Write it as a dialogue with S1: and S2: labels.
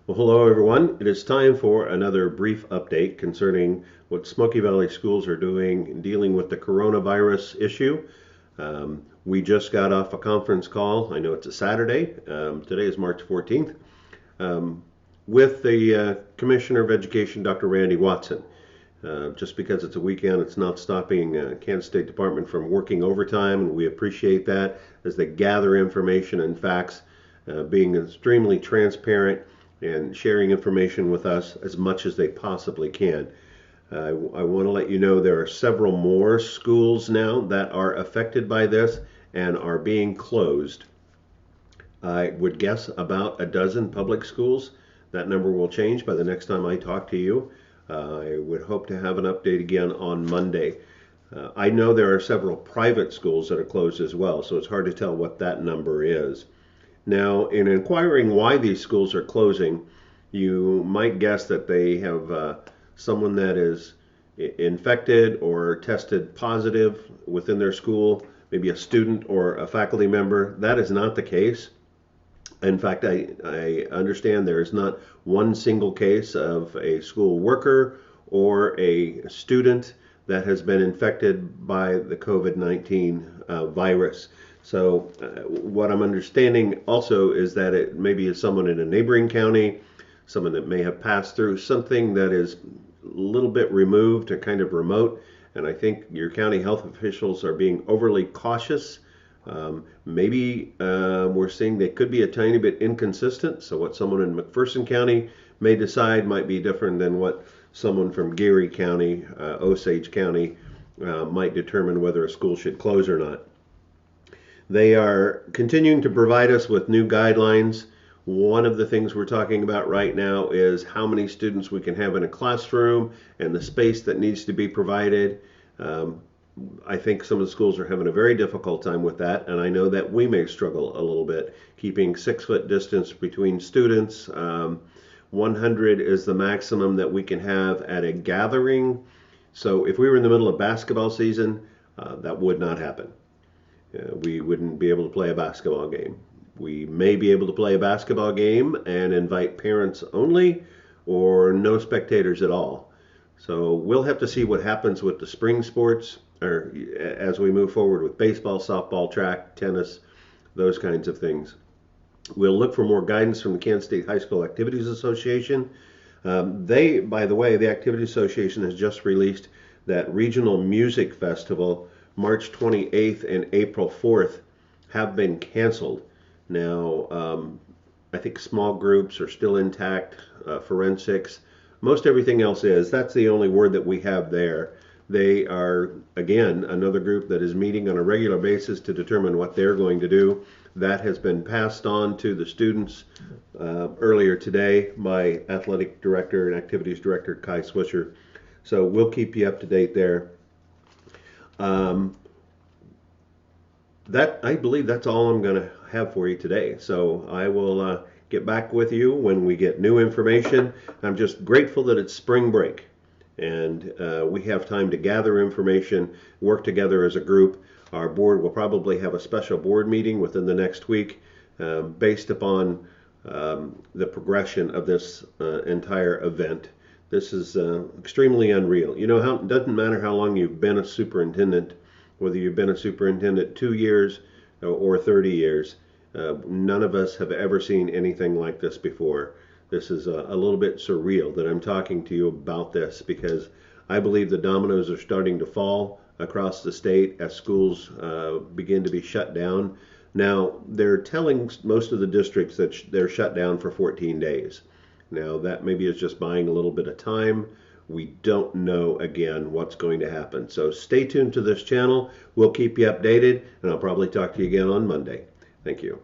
S1: Well, hello everyone. It is time for another brief update concerning what Smoky Valley schools are doing in dealing with the coronavirus issue. We just got off a conference call. I know it's a Saturday. Today is March 14th. Um, with the Commissioner of Education, Dr. Randy Watson. Just because it's a weekend, it's not stopping Kansas State Department from working overtime, and we appreciate that as they gather information and facts, being extremely transparent and sharing information with us as much as they possibly can. I want to let you know there are several more schools now that are affected by this and are being closed. I would guess about a dozen public schools. That number will change by the next time I talk to you. I would hope to have an update again on Monday. I know there are several private schools that are closed as well, so it's hard to tell what that number is. Now, in inquiring why these schools are closing, you might guess that they have someone that is infected or tested positive within their school, maybe a student or a faculty member. That is not the case. In fact, I understand there is not one single case of a school worker or a student that has been infected by the COVID-19 virus. So what I'm understanding also is that it maybe is someone in a neighboring county, someone that may have passed through something that is a little bit removed or kind of remote. And I think your county health officials are being overly cautious. Maybe we're seeing they could be a tiny bit inconsistent. So what someone in McPherson County may decide might be different than what someone from Geary County, Osage County, might determine whether a school should close or not. They are continuing to provide us with new guidelines. One of the things we're talking about right now is how many students we can have in a classroom and the space that needs to be provided. I think some of the schools are having a very difficult time with that, and I know that we may struggle a little bit keeping 6 foot distance between students. 100 is the maximum that we can have at a gathering. So if we were in the middle of basketball season, that would not happen. We wouldn't be able to play a basketball game. We may be able to play a basketball game and invite parents only or no spectators at all. So we'll have to see what happens with the spring sports or as we move forward with baseball, softball, track, tennis, those kinds of things. We'll look for more guidance from the Kansas State High School Activities Association. By the way, the Activities Association has just released that regional music festival. March 28th and April 4th have been canceled. Now, I think small groups are still intact, forensics, most everything else is. That's the only word that we have there. They are, again, another group that is meeting on a regular basis to determine what they're going to do. That has been passed on to the students earlier today by Athletic Director and Activities Director Kai Swisher. So we'll keep you up to date there. I believe that's all I'm going to have for you today. So I will get back with you when we get new information. I'm just grateful that it's spring break and we have time to gather information, work together as a group. Our board will probably have a special board meeting within the next week based upon the progression of this entire event. This is extremely unreal. You know, it doesn't matter how long you've been a superintendent, whether you've been a superintendent 2 years or 30 years. None of us have ever seen anything like this before. This is a little bit surreal that I'm talking to you about this because I believe the dominoes are starting to fall across the state as schools begin to be shut down. Now, they're telling most of the districts that they're shut down for 14 days. Now, that maybe is just buying a little bit of time. We don't know, again, what's going to happen. So stay tuned to this channel. We'll keep you updated, and I'll probably talk to you again on Monday. Thank you.